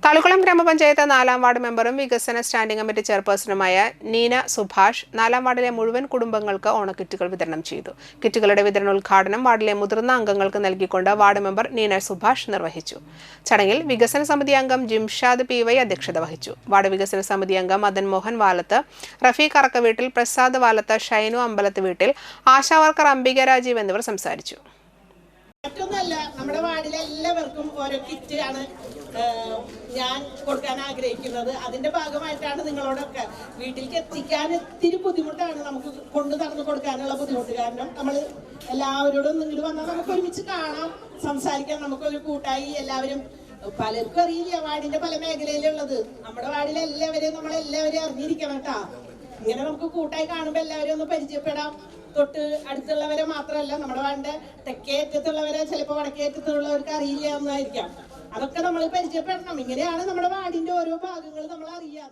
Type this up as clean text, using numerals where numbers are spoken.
തളിക്കുളം ഗ്രാമപഞ്ചായത്ത് 4-ാം വാർഡ് മെമ്പറും വികസന സ്റ്റാൻഡിംഗ് കമ്മിറ്റി ചെയർപേഴ്സണുമായ നീന സുഭാഷ് 4-ാം വാർഡിലെ മുഴുവൻ കുടുംബങ്ങൾക്ക് ഓണക്കിറ്റുകൾ വിതരണം ചെയ്തു. കിറ്റുകളുടെ വിതരണോദ്ഘാടനം വാർഡിലെ മുതിർന്ന അംഗങ്ങൾക്ക് നൽകിക്കൊണ്ട് വാർഡ് മെമ്പർ നീന സുഭാഷ് നിർവഹിച്ചു. ചടങ്ങിൽ വികസന സമിതി അംഗം ജിംഷാദ് PY അധ്യക്ഷത വഹിച്ചു. വാർഡ് വികസന സമിതി അംഗം മദൻ മോഹൻ വാലത്ത്, റഫീഖ് അറക്കവീട്ടിൽ, പ്രസാദ് വാലത്ത്, ഷൈനു അമ്പലത്ത് വീട്ടിൽ, ആശാവർക്കർ അംബിക രാജീവ് എന്നിവർ സംസാരിച്ചു. മറ്റൊന്നല്ല, നമ്മുടെ വാർഡിലെ എല്ലാവർക്കും ഓരോ കിറ്റ് ആണ് ഞാൻ കൊടുക്കാൻ ആഗ്രഹിക്കുന്നത്. അതിന്റെ ഭാഗമായിട്ടാണ് നിങ്ങളോടൊക്കെ വീട്ടിലേക്ക് എത്തിക്കാൻ ഇത്തിരി ബുദ്ധിമുട്ടാണ്, നമുക്ക് കൊണ്ടു നടന്നു കൊടുക്കാനുള്ള ബുദ്ധിമുട്ട്. കാരണം നമ്മൾ എല്ലാവരോടും നിങ്ങൾ വന്നാൽ നമുക്ക് ഒരുമിച്ച് കാണാം, സംസാരിക്കാം, നമുക്കൊരു കൂട്ടായി എല്ലാവരും. പലർക്കും അറിയില്ല വാർഡിന്റെ പല മേഖലയിലുള്ളത്. നമ്മുടെ വാർഡിലെ നമ്മളെല്ലാവരെയും അറിഞ്ഞിരിക്കണം കേട്ടാ. ഇങ്ങനെ നമുക്ക് കൂട്ടായി കാണുമ്പോൾ എല്ലാവരും ഒന്ന് പരിചയപ്പെടാം. തൊട്ട് അടുത്തുള്ളവരെ മാത്രമല്ല, നമ്മുടെ വാർഡിന്റെ തെക്കേ അറ്റത്തുള്ളവരെ, ചിലപ്പോൾ വടക്കേ അറ്റത്തുള്ളവർക്ക് അറിയില്ല എന്നായിരിക്കാം. അതൊക്കെ നമ്മൾ പരിചയപ്പെടണം. ഇങ്ങനെയാണ് നമ്മുടെ വാർഡിന്റെ ഓരോ ഭാഗങ്ങൾ നമ്മൾ അറിയാം.